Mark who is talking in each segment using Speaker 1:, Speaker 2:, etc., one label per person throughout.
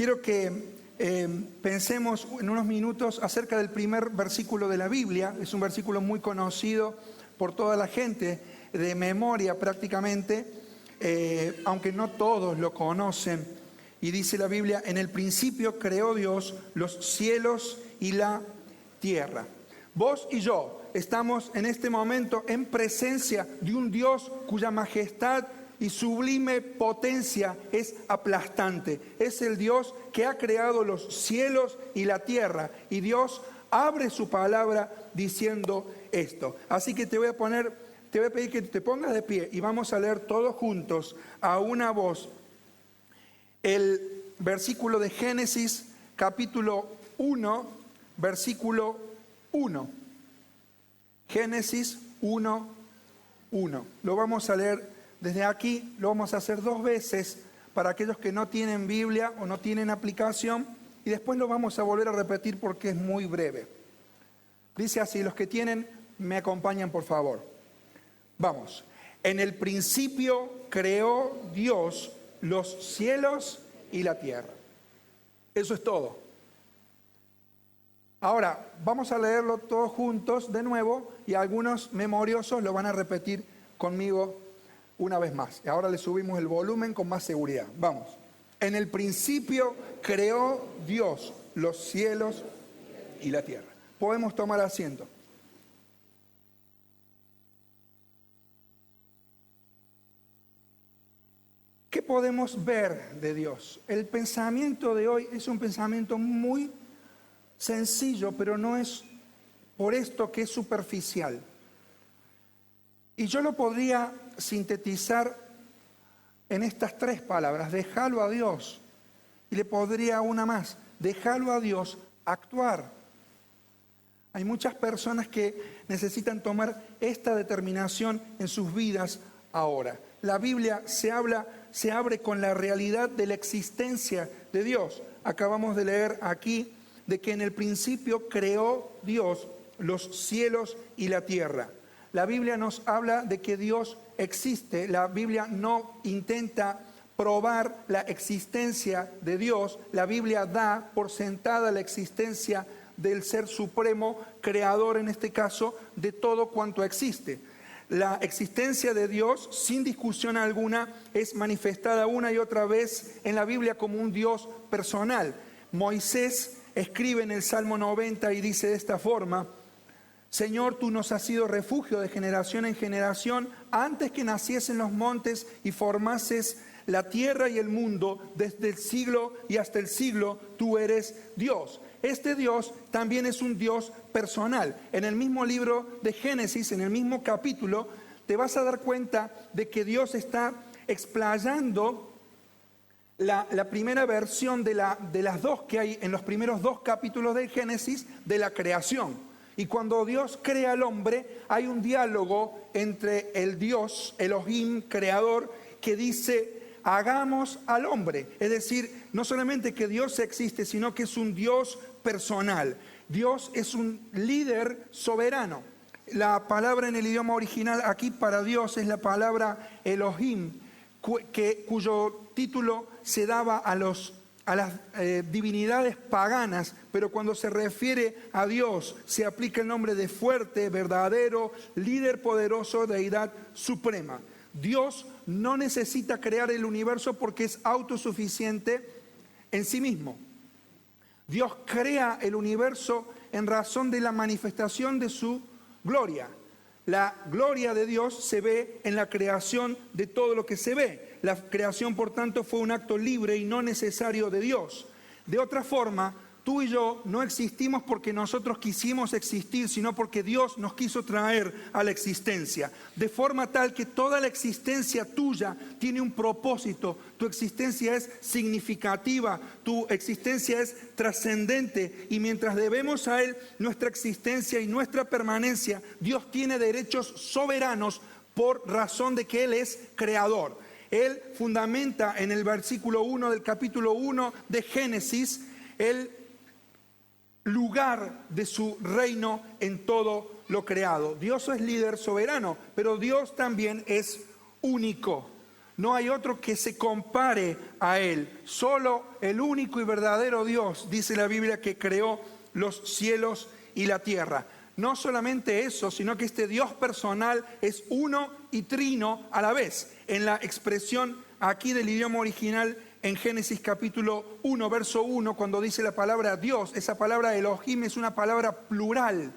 Speaker 1: quiero que pensemos en unos minutos acerca del primer versículo de la Biblia. Es un versículo muy conocido por toda la gente, de memoria prácticamente, aunque no todos lo conocen. Y dice la Biblia: en el principio creó Dios los cielos y la tierra. Vos y yo estamos en este momento en presencia de un Dios cuya majestad y sublime potencia es aplastante. Es el Dios que ha creado los cielos y la tierra. Y Dios abre su palabra diciendo esto. Así que te voy a pedir que te pongas de pie y vamos a leer todos juntos a una voz el versículo de Génesis, capítulo 1, versículo 1. Génesis 1, 1. Lo vamos a leer desde aquí, lo vamos a hacer 2 veces para aquellos que no tienen Biblia o no tienen aplicación, y después lo vamos a volver a repetir porque es muy breve. Dice así: los que tienen, me acompañan por favor. Vamos. En el principio creó Dios los cielos y la tierra. Eso es todo. Ahora, vamos a leerlo todos juntos de nuevo y algunos memoriosos lo van a repetir conmigo una vez más. Y ahora le subimos el volumen con más seguridad. Vamos. En el principio creó Dios los cielos y la tierra. Podemos tomar asiento. ¿Qué podemos ver de Dios? El pensamiento de hoy es un pensamiento muy sencillo, pero no es por esto que es superficial. Y yo lo podría sintetizar en estas 3 palabras: déjalo a Dios. Y le podría una más: déjalo a Dios actuar. Hay muchas personas que necesitan tomar esta determinación en sus vidas ahora. La Biblia se abre con la realidad de la existencia de Dios. Acabamos de leer aquí de que en el principio creó Dios los cielos y la tierra. La Biblia nos habla de que Dios existe. La Biblia no intenta probar la existencia de Dios. La Biblia da por sentada la existencia del Ser Supremo, creador en este caso, de todo cuanto existe. La existencia de Dios, sin discusión alguna, es manifestada una y otra vez en la Biblia como un Dios personal. Moisés escribe en el Salmo 90 y dice de esta forma: Señor, tú nos has sido refugio de generación en generación, antes que naciesen los montes y formases la tierra y el mundo, desde el siglo y hasta el siglo, tú eres Dios. Este Dios también es un Dios personal. En el mismo libro de Génesis, en el mismo capítulo, te vas a dar cuenta de que Dios está explayando la primera versión de las 2 que hay en los primeros 2 capítulos del Génesis de la creación. Y cuando Dios crea al hombre, hay un diálogo entre el Dios, Elohim, creador, que dice: hagamos al hombre. Es decir, no solamente que Dios existe, sino que es un Dios personal. Dios es un líder soberano. La palabra en el idioma original aquí para Dios es la palabra Elohim, cuyo título se daba a las divinidades paganas, pero cuando se refiere a Dios se aplica el nombre de fuerte, verdadero, líder poderoso, deidad suprema. Dios no necesita crear el universo porque es autosuficiente en sí mismo. Dios crea el universo en razón de la manifestación de su gloria. La gloria de Dios se ve en la creación de todo lo que se ve. La creación, por tanto, fue un acto libre y no necesario de Dios. De otra forma, tú y yo no existimos porque nosotros quisimos existir, sino porque Dios nos quiso traer a la existencia. De forma tal que toda la existencia tuya tiene un propósito. Tu existencia es significativa, tu existencia es trascendente. Y mientras debemos a Él nuestra existencia y nuestra permanencia, Dios tiene derechos soberanos por razón de que Él es creador. Él fundamenta en el versículo 1 del capítulo 1 de Génesis el lugar de su reino en todo lo creado. Dios es líder soberano, pero Dios también es único. No hay otro que se compare a Él. Solo el único y verdadero Dios, dice la Biblia, que creó los cielos y la tierra. No solamente eso, sino que este Dios personal es uno y trino a la vez. En la expresión aquí del idioma original, en Génesis capítulo 1, verso 1, cuando dice la palabra Dios, esa palabra Elohim es una palabra plural,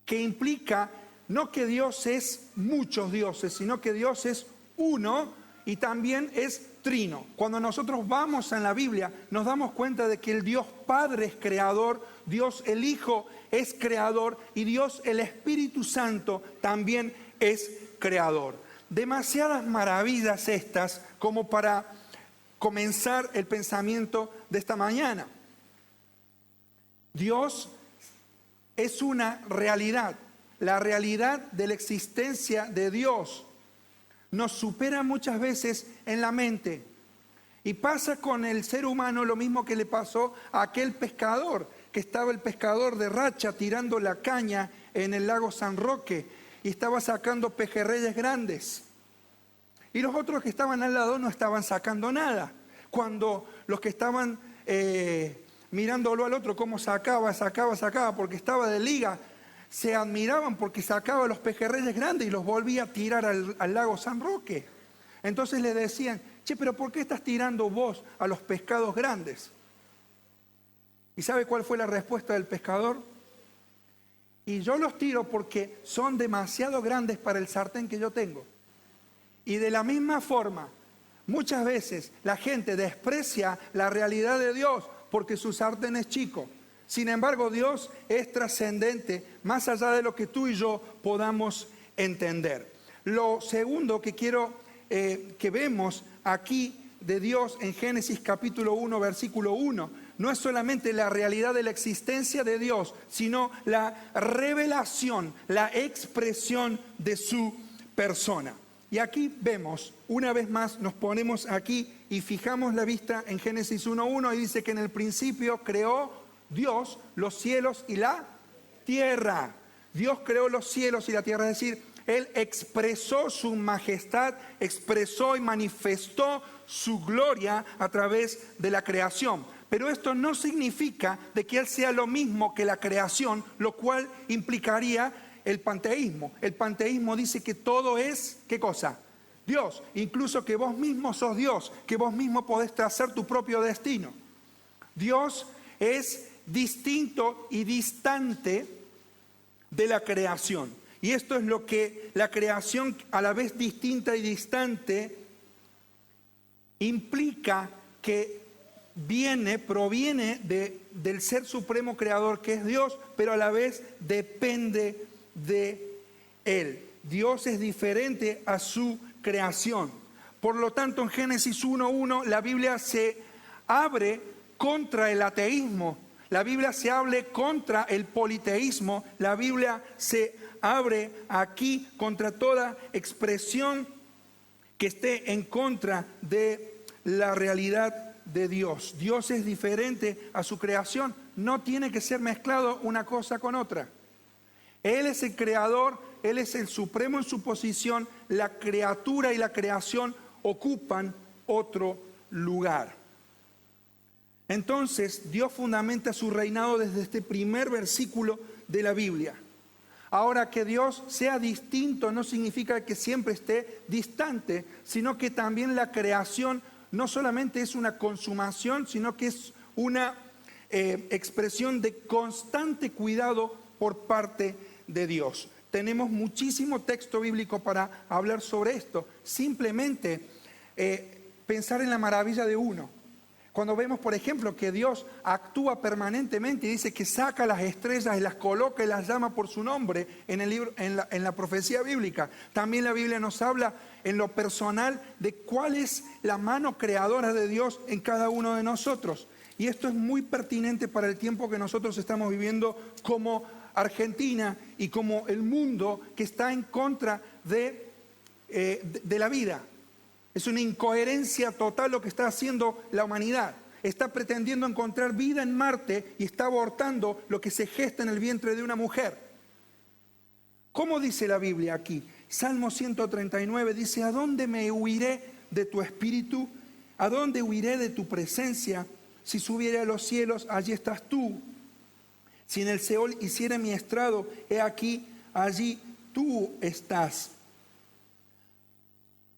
Speaker 1: que implica no que Dios es muchos dioses, sino que Dios es uno y también es trino. Cuando nosotros vamos en la Biblia, nos damos cuenta de que el Dios Padre es creador, Dios el Hijo es creador y Dios el Espíritu Santo también es creador. Demasiadas maravillas estas como para comenzar el pensamiento de esta mañana. Dios es una realidad. La realidad de la existencia de Dios nos supera muchas veces en la mente. Y pasa con el ser humano lo mismo que le pasó a aquel pescador, que estaba el pescador de Racha tirando la caña en el lago San Roque y estaba sacando pejerreyes grandes. Y los otros que estaban al lado no estaban sacando nada. Cuando los que estaban mirándolo al otro cómo sacaba, porque estaba de liga, se admiraban porque sacaba los pejerreyes grandes y los volvía a tirar al lago San Roque. Entonces le decían, che, pero ¿por qué estás tirando vos a los pescados grandes? ¿Y sabe cuál fue la respuesta del pescador? Y yo los tiro porque son demasiado grandes para el sartén que yo tengo. Y de la misma forma, muchas veces la gente desprecia la realidad de Dios porque su sartén es chico. Sin embargo, Dios es trascendente, más allá de lo que tú y yo podamos entender. Lo segundo que quiero que vemos aquí de Dios en Génesis capítulo 1, versículo 1, no es solamente la realidad de la existencia de Dios, sino la revelación, la expresión de su persona. Y aquí vemos, una vez más, nos ponemos aquí y fijamos la vista en Génesis 1:1 y dice que en el principio creó Dios los cielos y la tierra. Dios creó los cielos y la tierra, es decir, Él expresó su majestad, expresó y manifestó su gloria a través de la creación. Pero esto no significa de que Él sea lo mismo que la creación, lo cual implicaría el panteísmo. El panteísmo dice que todo es, ¿qué cosa? Dios. Incluso que vos mismo sos Dios, que vos mismo podés trazar tu propio destino. Dios es distinto y distante de la creación. Y esto es lo que la creación, a la vez distinta y distante, implica que proviene del ser supremo creador que es Dios, pero a la vez depende de Él. Dios es diferente a su creación. Por lo tanto, en Génesis 1:1 la Biblia se abre contra el ateísmo. La Biblia se abre contra el politeísmo. La Biblia se abre aquí contra toda expresión que esté en contra de la realidad de Dios. Dios es diferente a su creación. No tiene que ser mezclado una cosa con otra. Él es el creador, Él es el supremo en su posición. La criatura y la creación ocupan otro lugar. Entonces, Dios fundamenta su reinado desde este primer versículo de la Biblia. Ahora, que Dios sea distinto no significa que siempre esté distante, sino que también la creación no solamente es una consumación, sino que es una expresión de constante cuidado por parte de Dios. Tenemos muchísimo texto bíblico para hablar sobre esto. Simplemente pensar en la maravilla de uno. Cuando vemos, por ejemplo, que Dios actúa permanentemente y dice que saca las estrellas y las coloca y las llama por su nombre en el libro, en la profecía bíblica. También la Biblia nos habla en lo personal de cuál es la mano creadora de Dios en cada uno de nosotros. Y esto es muy pertinente para el tiempo que nosotros estamos viviendo como Argentina y como el mundo que está en contra de la vida. Es una incoherencia total lo que está haciendo la humanidad. Está pretendiendo encontrar vida en Marte y está abortando lo que se gesta en el vientre de una mujer. ¿Cómo dice la Biblia aquí? Salmo 139 dice, ¿a dónde me huiré de tu espíritu? ¿A dónde huiré de tu presencia? Si subiere a los cielos, allí estás tú. Si en el Seol hiciere mi estrado, he aquí, allí tú estás.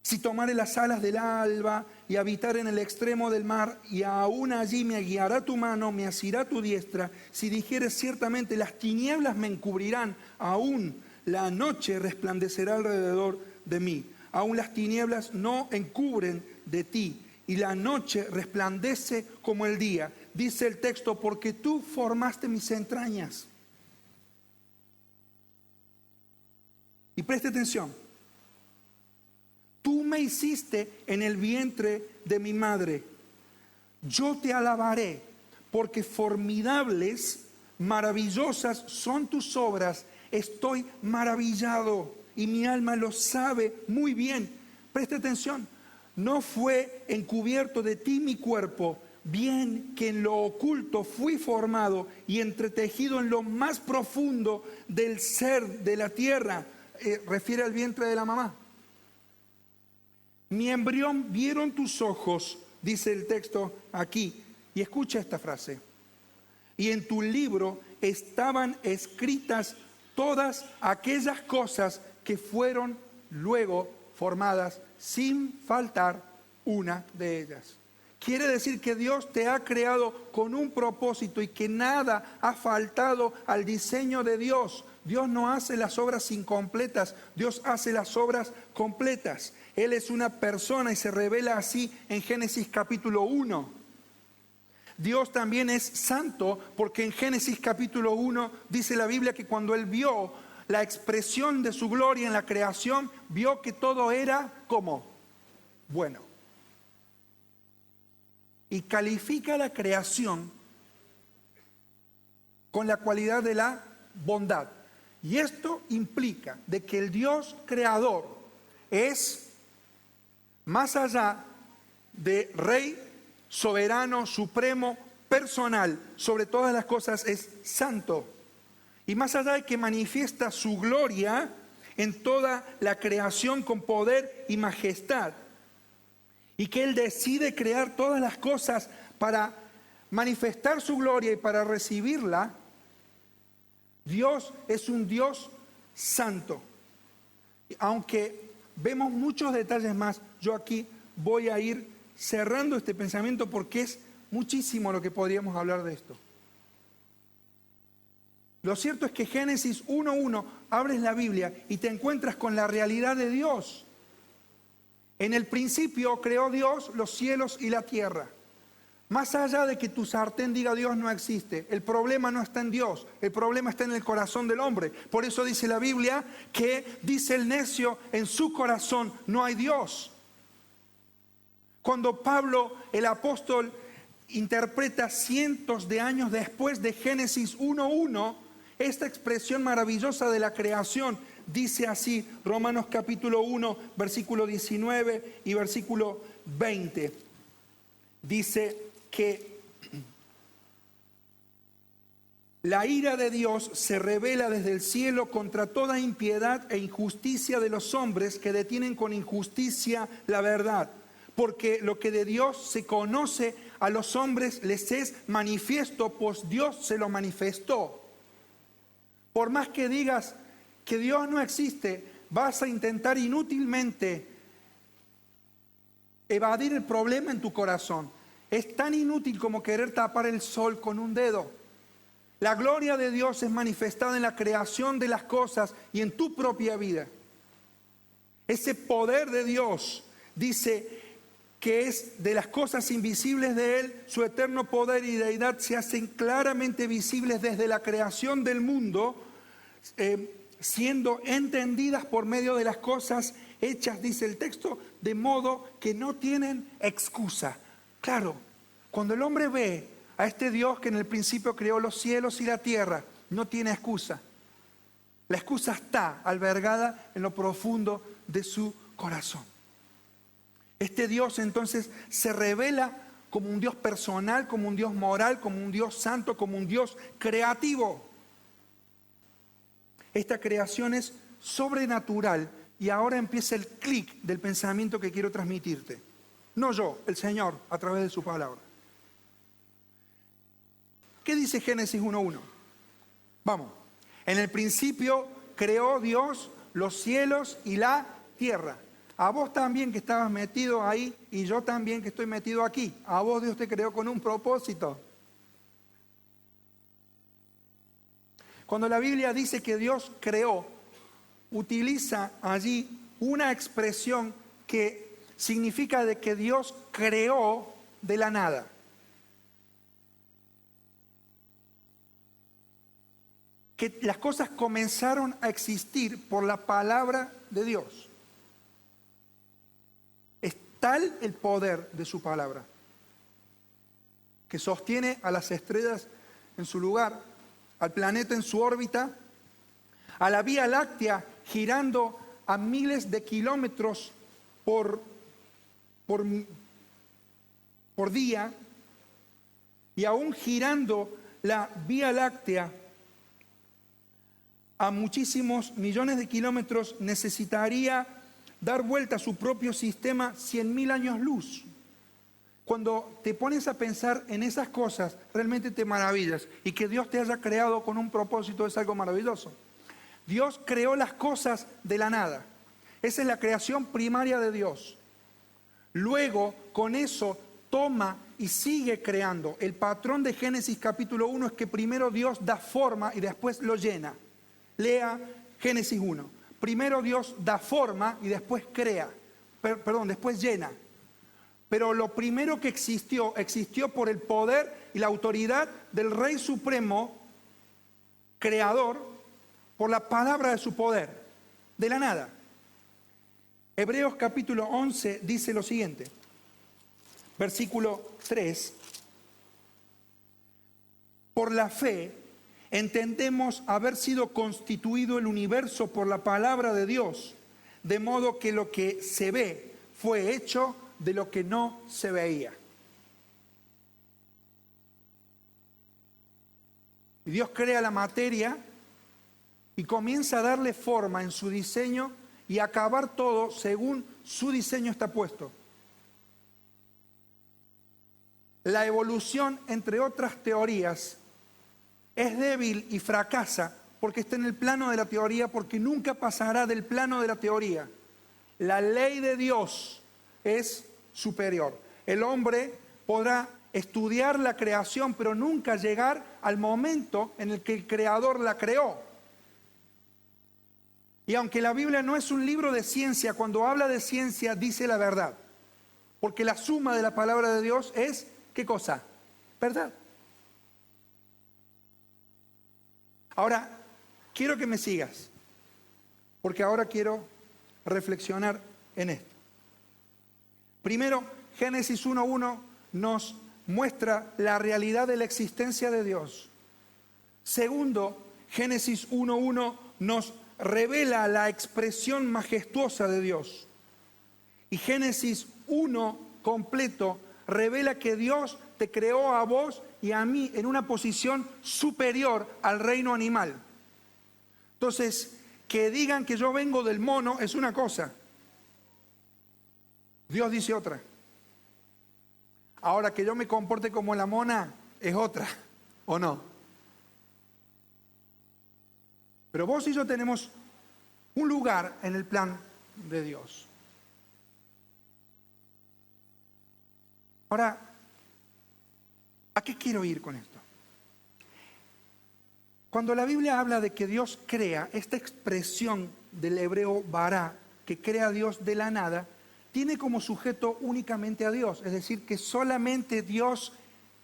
Speaker 1: Si tomare las alas del alba y habitar en el extremo del mar, y aún allí me guiará tu mano, me asirá tu diestra. Si dijeres ciertamente, las tinieblas me encubrirán, aún la noche resplandecerá alrededor de mí. Aún las tinieblas no encubren de ti, y la noche resplandece como el día. Dice el texto, porque tú formaste mis entrañas. Y preste atención. Tú me hiciste en el vientre de mi madre. Yo te alabaré, porque formidables, maravillosas son tus obras. Estoy maravillado y mi alma lo sabe muy bien. Preste atención. No fue encubierto de ti mi cuerpo, bien que en lo oculto fui formado y entretejido en lo más profundo del ser de la tierra. Refiere al vientre de la mamá. Mi embrión vieron tus ojos, dice el texto aquí. Y escucha esta frase. Y en tu libro estaban escritas todas aquellas cosas que fueron luego formadas, sin faltar una de ellas. Quiere decir que Dios te ha creado con un propósito y que nada ha faltado al diseño de Dios. Dios no hace las obras incompletas, Dios hace las obras completas. Él es una persona y se revela así en Génesis capítulo 1. Dios también es santo porque en Génesis capítulo 1 dice la Biblia que cuando Él vio la expresión de su gloria en la creación, vio que todo era como bueno. Y califica la creación con la cualidad de la bondad. Y esto implica de que el Dios creador es más allá de rey, soberano, supremo, personal, sobre todas las cosas es santo. Y más allá de que manifiesta su gloria en toda la creación con poder y majestad. Y que Él decide crear todas las cosas para manifestar su gloria y para recibirla. Dios es un Dios santo. Aunque vemos muchos detalles más, yo aquí voy a ir cerrando este pensamiento porque es muchísimo lo que podríamos hablar de esto. Lo cierto es que Génesis 1:1, abres la Biblia y te encuentras con la realidad de Dios. En el principio creó Dios los cielos y la tierra. Más allá de que tu sartén diga Dios no existe, el problema no está en Dios, el problema está en el corazón del hombre. Por eso dice la Biblia que dice el necio, en su corazón no hay Dios. Cuando Pablo, el apóstol, interpreta cientos de años después de Génesis 1:1, esta expresión maravillosa de la creación, dice así, Romanos capítulo 1, versículo 19 y versículo 20. Dice que la ira de Dios se revela desde el cielo contra toda impiedad e injusticia de los hombres que detienen con injusticia la verdad. Porque lo que de Dios se conoce a los hombres les es manifiesto, pues Dios se lo manifestó. Por más que digas que Dios no existe, vas a intentar inútilmente evadir el problema en tu corazón. Es tan inútil como querer tapar el sol con un dedo. La gloria de Dios es manifestada en la creación de las cosas y en tu propia vida. Ese poder de Dios dice que es de las cosas invisibles de Él, su eterno poder y deidad se hacen claramente visibles desde la creación del mundo, siendo entendidas por medio de las cosas hechas, dice el texto, de modo que no tienen excusa. Claro, cuando el hombre ve a este Dios que en el principio creó los cielos y la tierra, no tiene excusa. La excusa está albergada en lo profundo de su corazón. Este Dios entonces se revela como un Dios personal, como un Dios moral, como un Dios santo, como un Dios creativo. Esta creación es sobrenatural, y ahora empieza el clic del pensamiento que quiero transmitirte. No yo, el Señor, a través de su palabra. ¿Qué dice Génesis 1:1? Vamos. En el principio creó Dios los cielos y la tierra. A vos también que estabas metido ahí y yo también que estoy metido aquí. A vos Dios te creó con un propósito. Cuando la Biblia dice que Dios creó, utiliza allí una expresión que significa de que Dios creó de la nada. Que las cosas comenzaron a existir por la palabra de Dios. Es tal el poder de su palabra que sostiene a las estrellas en su lugar, al planeta en su órbita, a la Vía Láctea girando a miles de kilómetros por día, y aún girando la Vía Láctea a muchísimos millones de kilómetros necesitaría dar vuelta a su propio sistema 100.000 años luz. Cuando te pones a pensar en esas cosas, realmente te maravillas. Y que Dios te haya creado con un propósito es algo maravilloso. Dios creó las cosas de la nada. Esa es la creación primaria de Dios. Luego, con eso, toma y sigue creando. El patrón de Génesis capítulo 1 es que primero Dios da forma y después lo llena. Lea Génesis 1. Primero Dios da forma y después crea. Después llena. Pero lo primero que existió por el poder y la autoridad del Rey Supremo, creador, por la palabra de su poder, de la nada. Hebreos capítulo 11 dice lo siguiente, versículo 3. Por la fe entendemos haber sido constituido el universo por la palabra de Dios, de modo que lo que se ve fue hecho de lo que no se veía. Y Dios crea la materia y comienza a darle forma en su diseño y a acabar todo según su diseño está puesto. La evolución, entre otras teorías, es débil y fracasa porque está en el plano de la teoría, porque nunca pasará del plano de la teoría. La ley de Dios es superior. El hombre podrá estudiar la creación, pero nunca llegar al momento en el que el Creador la creó. Y aunque la Biblia no es un libro de ciencia, cuando habla de ciencia dice la verdad. Porque la suma de la palabra de Dios es, ¿qué cosa? Verdad. Ahora, quiero que me sigas, porque ahora quiero reflexionar en esto. Primero, Génesis 1:1 nos muestra la realidad de la existencia de Dios. Segundo, Génesis 1:1 nos revela la expresión majestuosa de Dios. Y Génesis 1 completo revela que Dios te creó a vos y a mí en una posición superior al reino animal. Entonces, que digan que yo vengo del mono es una cosa. Dios dice otra. Ahora, que yo me comporte como la mona es otra, ¿o no? Pero vos y yo tenemos un lugar en el plan de Dios. Ahora, ¿a qué quiero ir con esto? Cuando la Biblia habla de que Dios crea, esta expresión del hebreo bará, que crea a Dios de la nada, tiene como sujeto únicamente a Dios. Es decir, que solamente Dios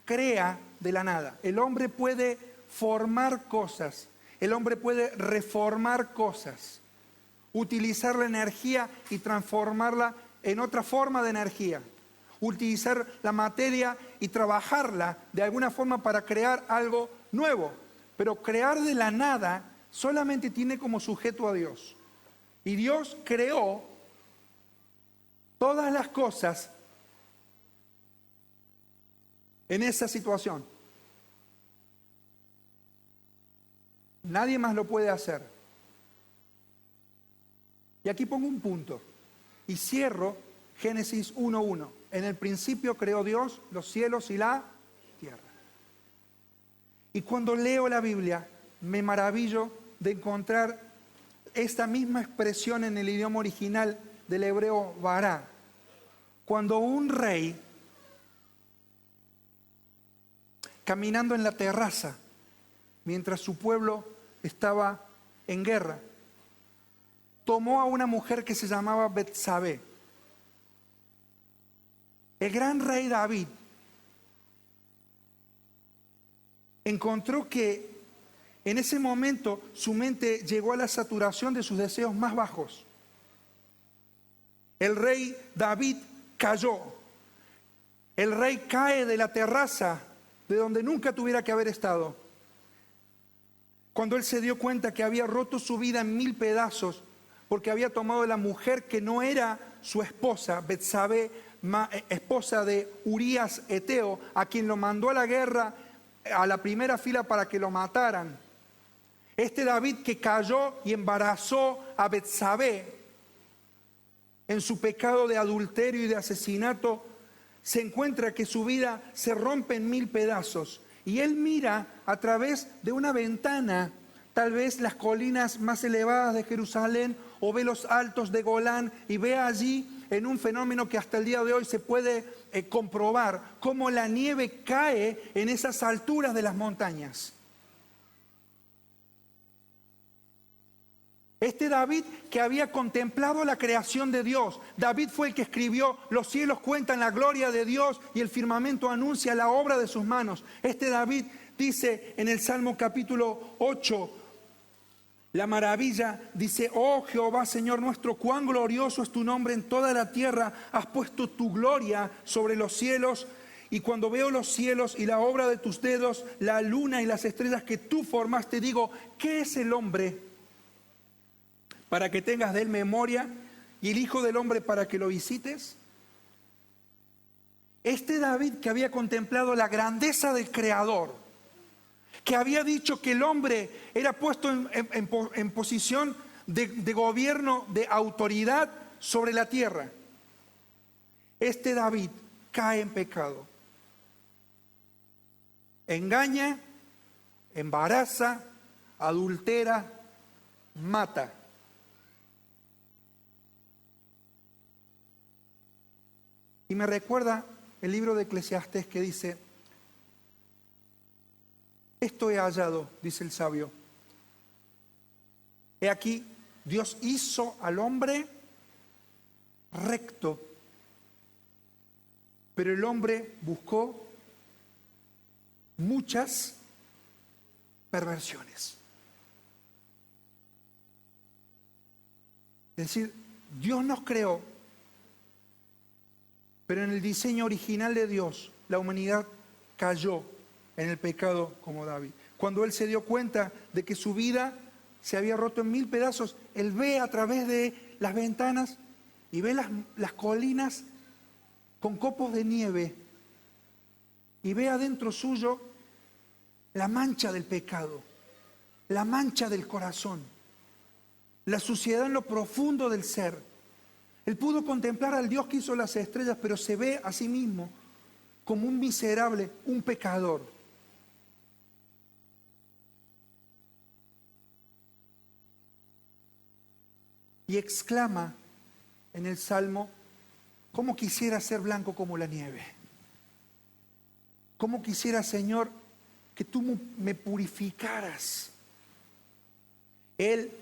Speaker 1: crea de la nada. El hombre puede formar cosas, el hombre puede reformar cosas, utilizar la energía y transformarla en otra forma de energía. Utilizar la materia y trabajarla de alguna forma para crear algo nuevo. Pero crear de la nada solamente tiene como sujeto a Dios. Y Dios creó todas las cosas en esa situación. Nadie más lo puede hacer. Y aquí pongo un punto y cierro Génesis 1:1. En el principio creó Dios los cielos y la tierra. Y cuando leo la Biblia, me maravillo de encontrar esta misma expresión en el idioma original del hebreo bará. Cuando un rey, caminando en la terraza, mientras su pueblo estaba en guerra, tomó a una mujer que se llamaba Betsabé. El gran rey David encontró que en ese momento su mente llegó a la saturación de sus deseos más bajos. El rey David cayó. El rey cae de la terraza de donde nunca tuviera que haber estado. Cuando él se dio cuenta que había roto su vida en 1000 pedazos porque había tomado a la mujer que no era su esposa, Betsabé, esposa de Urías Eteo, a quien lo mandó a la guerra a la primera fila para que lo mataran. Este David que cayó y embarazó a Betsabé en su pecado de adulterio y de asesinato, se encuentra que su vida se rompe en 1000 pedazos. Y él mira a través de una ventana, tal vez las colinas más elevadas de Jerusalén, o ve los altos de Golán, y ve allí en un fenómeno que hasta el día de hoy se puede comprobar, cómo la nieve cae en esas alturas de las montañas. Este David que había contemplado la creación de Dios. David fue el que escribió: los cielos cuentan la gloria de Dios y el firmamento anuncia la obra de sus manos. Este David dice en el Salmo capítulo 8, la maravilla, dice: oh Jehová, Señor nuestro, cuán glorioso es tu nombre en toda la tierra. Has puesto tu gloria sobre los cielos. Y cuando veo los cielos y la obra de tus dedos, la luna y las estrellas que tú formaste, digo: ¿qué es el hombre para que tengas de él memoria, y el Hijo del Hombre para que lo visites? Este David que había contemplado la grandeza del Creador, que había dicho que el hombre era puesto en posición de gobierno, de autoridad sobre la tierra. Este David cae en pecado. Engaña, embaraza, adultera, mata. Y me recuerda el libro de Eclesiastés que dice: esto he hallado, dice el sabio. He aquí, Dios hizo al hombre recto, pero el hombre buscó muchas perversiones. Es decir, Dios nos creó, pero en el diseño original de Dios, la humanidad cayó en el pecado como David. Cuando él se dio cuenta de que su vida se había roto en 1000 pedazos, él ve a través de las ventanas y ve las colinas con copos de nieve, y ve adentro suyo la mancha del pecado, la mancha del corazón, la suciedad en lo profundo del ser. Él pudo contemplar al Dios que hizo las estrellas, pero se ve a sí mismo como un miserable, un pecador. Y exclama en el Salmo: ¿cómo quisiera ser blanco como la nieve? ¿Cómo quisiera, Señor, que tú me purificaras? Él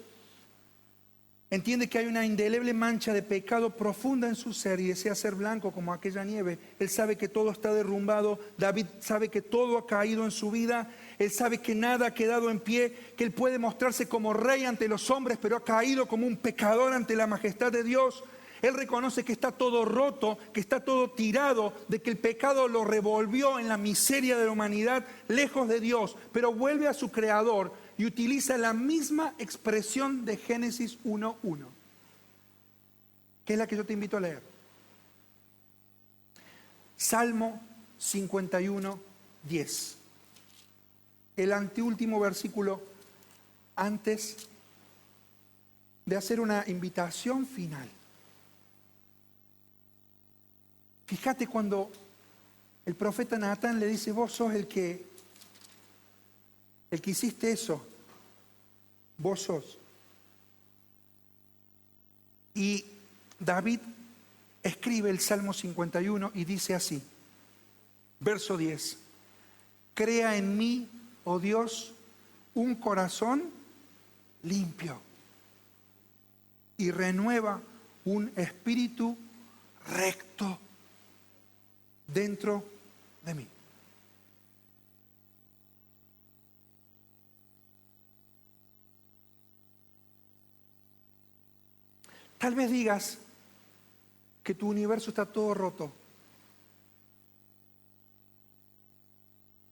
Speaker 1: entiende que hay una indeleble mancha de pecado profunda en su ser y desea ser blanco como aquella nieve. Él sabe que todo está derrumbado. David sabe que todo ha caído en su vida. Él sabe que nada ha quedado en pie, que él puede mostrarse como rey ante los hombres, pero ha caído como un pecador ante la majestad de Dios. Él reconoce que está todo roto, que está todo tirado, de que el pecado lo revolvió en la miseria de la humanidad, lejos de Dios, pero vuelve a su Creador y utiliza la misma expresión de Génesis 1:1, que es la que yo te invito a leer. Salmo 51:10. El anteúltimo versículo antes de hacer una invitación final. Fíjate cuando el profeta Natán le dice, vos sos el que hiciste eso, vos sos. Y David escribe el Salmo 51 y dice así, verso 10, crea en mí, oh Dios, un corazón limpio y renueva un espíritu recto dentro de mí. Tal vez digas que tu universo está todo roto,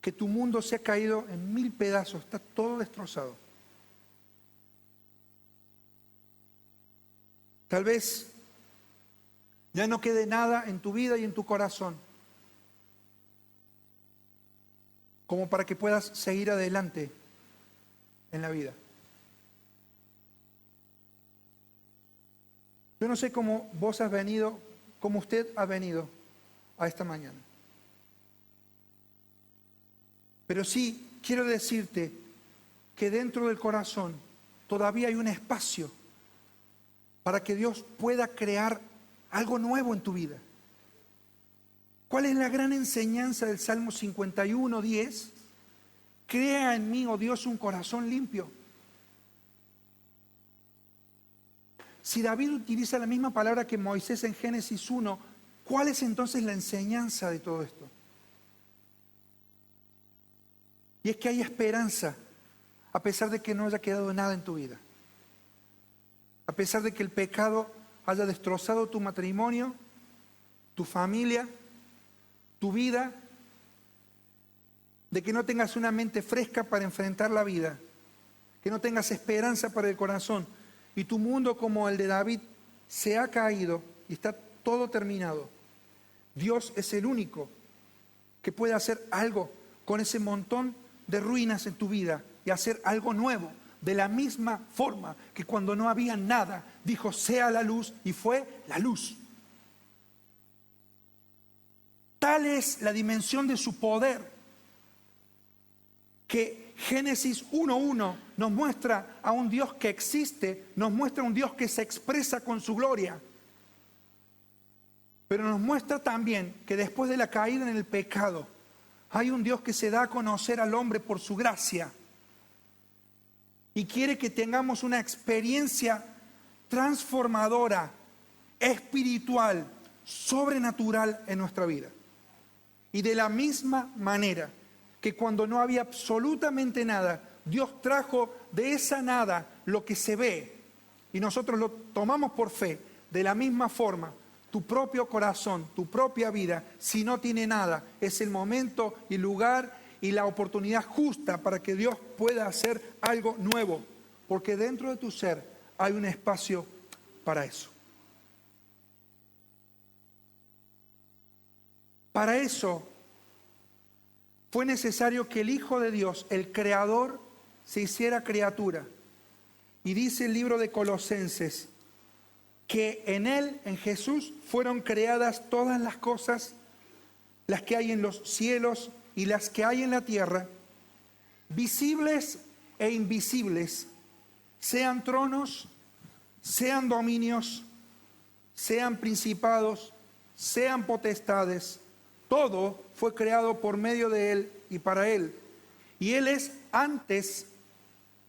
Speaker 1: que tu mundo se ha caído en 1000 pedazos, está todo destrozado. Tal vez ya no quede nada en tu vida y en tu corazón como para que puedas seguir adelante en la vida. Yo no sé cómo vos has venido, cómo usted ha venido a esta mañana. Pero sí quiero decirte que dentro del corazón todavía hay un espacio para que Dios pueda crear algo nuevo en tu vida. ¿Cuál es la gran enseñanza del Salmo 51, 10? Crea en mí, oh Dios, un corazón limpio. Si David utiliza la misma palabra que Moisés en Génesis 1, ¿cuál es entonces la enseñanza de todo esto? Y es que hay esperanza, a pesar de que no haya quedado nada en tu vida. A pesar de que el pecado haya destrozado tu matrimonio, tu familia, tu vida, de que no tengas una mente fresca para enfrentar la vida, que no tengas esperanza para el corazón, y tu mundo como el de David se ha caído y está todo terminado. Dios es el único que puede hacer algo con ese montón de ruinas en tu vida y hacer algo nuevo, de la misma forma que cuando no había nada, dijo sea la luz y fue la luz. Tal es la dimensión de su poder que Génesis 1:1 nos muestra a un Dios que existe, nos muestra a un Dios que se expresa con su gloria. Pero nos muestra también que después de la caída en el pecado, hay un Dios que se da a conocer al hombre por su gracia y quiere que tengamos una experiencia transformadora, espiritual, sobrenatural en nuestra vida. Y de la misma manera que cuando no había absolutamente nada, Dios trajo de esa nada lo que se ve y nosotros lo tomamos por fe. De la misma forma, tu propio corazón, tu propia vida, si no tiene nada, es el momento y lugar y la oportunidad justa para que Dios pueda hacer algo nuevo, porque dentro de tu ser hay un espacio para eso. Para eso fue necesario que el Hijo de Dios, el Creador, se hiciera criatura. Y dice el libro de Colosenses que en Él, en Jesús, fueron creadas todas las cosas, las que hay en los cielos y las que hay en la tierra, visibles e invisibles, sean tronos, sean dominios, sean principados, sean potestades. Todo fue creado por medio de Él y para Él. Y Él es antes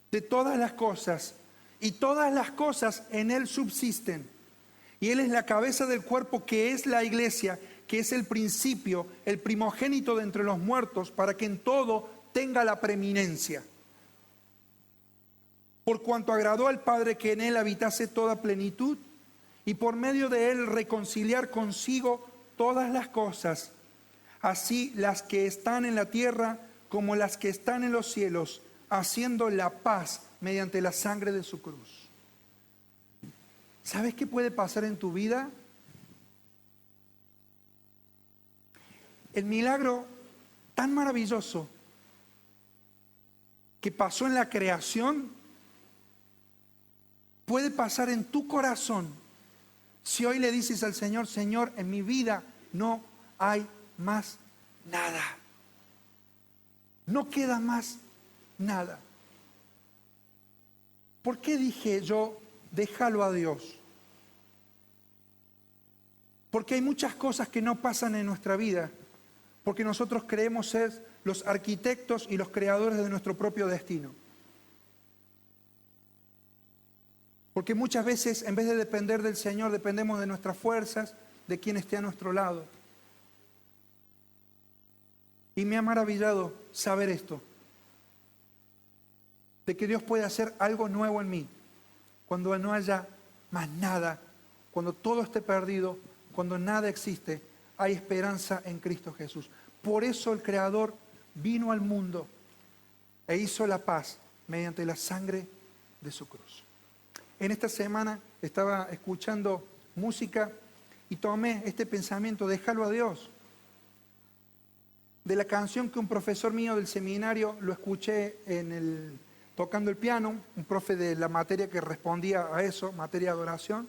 Speaker 1: de todas las cosas, y todas las cosas en Él subsisten. Y Él es la cabeza del cuerpo, que es la iglesia, que es el principio, el primogénito de entre los muertos, para que en todo tenga la preeminencia. Por cuanto agradó al Padre que en Él habitase toda plenitud, y por medio de Él reconciliar consigo todas las cosas, así las que están en la tierra como las que están en los cielos, haciendo la paz mediante la sangre de su cruz. ¿Sabes qué puede pasar en tu vida? El milagro tan maravilloso que pasó en la creación puede pasar en tu corazón si hoy le dices al Señor: Señor, en mi vida no hay más nada. No queda más nada. ¿Por qué dije yo, déjalo a Dios? Porque hay muchas cosas que no pasan en nuestra vida, porque nosotros creemos ser los arquitectos y los creadores de nuestro propio destino. Porque muchas veces, en vez de depender del Señor, dependemos de nuestras fuerzas, de quien esté a nuestro lado. Y me ha maravillado saber esto, de que Dios puede hacer algo nuevo en mí, cuando no haya más nada, cuando todo esté perdido, cuando nada existe, hay esperanza en Cristo Jesús. Por eso el Creador vino al mundo e hizo la paz mediante la sangre de su cruz. En esta semana estaba escuchando música y tomé este pensamiento: déjalo a Dios. De la canción que un profesor mío del seminario lo escuché tocando el piano, un profe de la materia que respondía a eso, materia de adoración,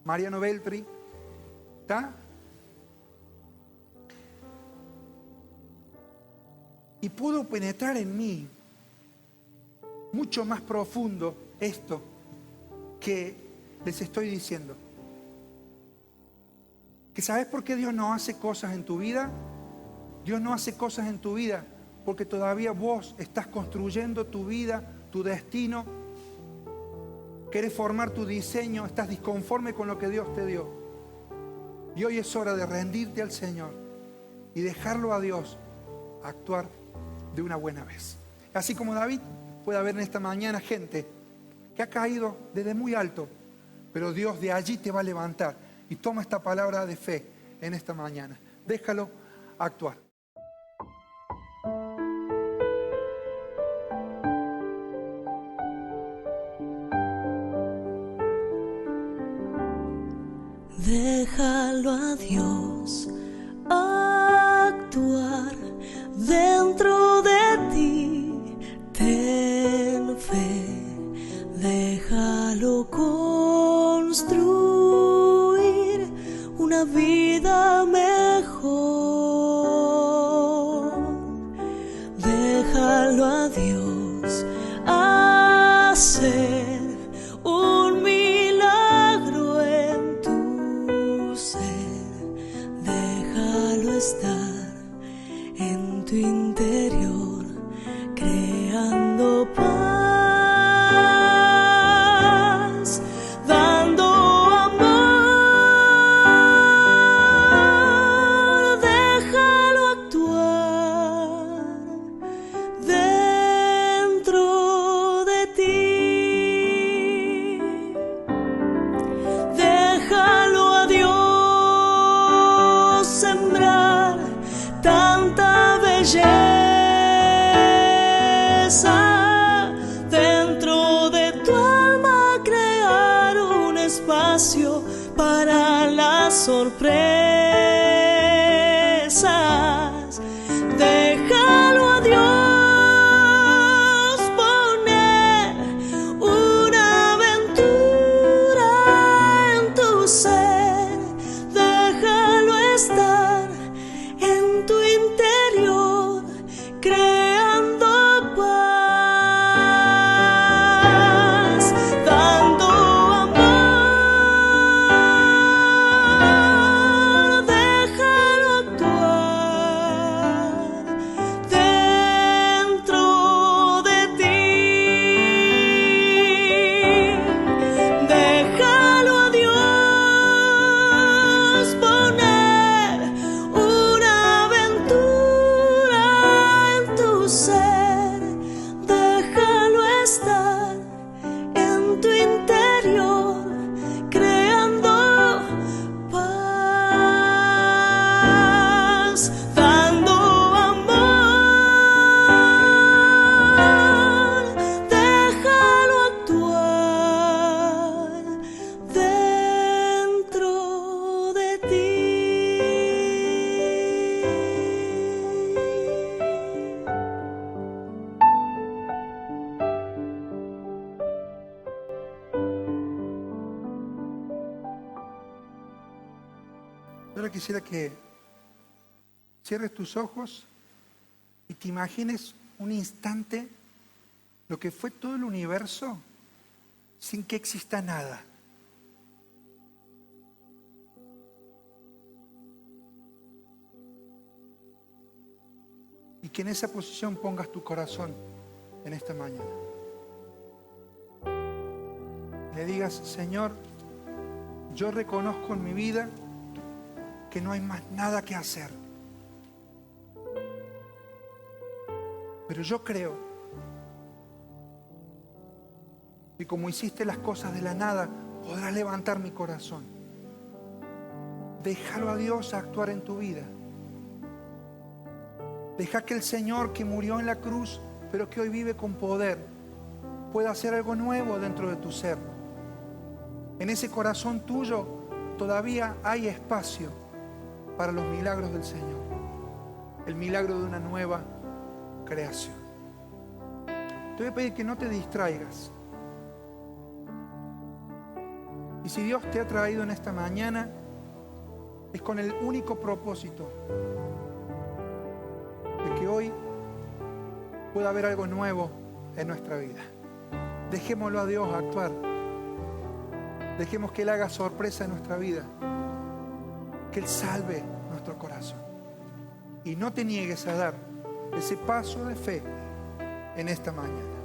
Speaker 1: Mariano Beltri. ¿Está? Y pudo penetrar en mí mucho más profundo esto que les estoy diciendo. ¿Que sabes por qué Dios no hace cosas en tu vida? Dios no hace cosas en tu vida porque todavía vos estás construyendo tu vida, tu destino. Querés formar tu diseño, estás disconforme con lo que Dios te dio. Y hoy es hora de rendirte al Señor y dejarlo a Dios actuar de una buena vez. Así como David, puede haber en esta mañana gente que ha caído desde muy alto, pero Dios de allí te va a levantar. Y toma esta palabra de fe en esta mañana. Déjalo actuar.
Speaker 2: Déjalo a Dios actuar dentro de ti. Ten fe, déjalo construir una vida mejor. Déjalo a Dios hacer un milagro en tu ser. Déjalo estar en tu interior, creando paz, dando amor. Déjalo actuar dentro de ti. Déjalo a Dios sembrar tanta belleza dentro de tu alma, crear un espacio para las sorpresas. Déjalo a Dios poner una aventura en tu ser. Déjalo estar en tu interior, creando paz, dando amor.
Speaker 1: Ahora quisiera que cierres tus ojos y te imagines un instante lo que fue todo el universo sin que exista nada. Y que en esa posición pongas tu corazón en esta mañana. Le digas: Señor, yo reconozco en mi vida que no hay más nada que hacer. Pero yo creo que como hiciste las cosas de la nada, podrás levantar mi corazón. Déjalo a Dios actuar en tu vida. Deja que el Señor, que murió en la cruz, pero que hoy vive con poder, pueda hacer algo nuevo dentro de tu ser. En ese corazón tuyo todavía hay espacio para los milagros del Señor. El milagro de una nueva creación. Te voy a pedir que no te distraigas. Y si Dios te ha traído en esta mañana, es con el único propósito de que hoy pueda haber algo nuevo en nuestra vida. Dejémoslo a Dios actuar. Dejemos que Él haga sorpresa en nuestra vida. Que Él salve nuestro corazón. Y no te niegues a dar ese paso de fe en esta mañana.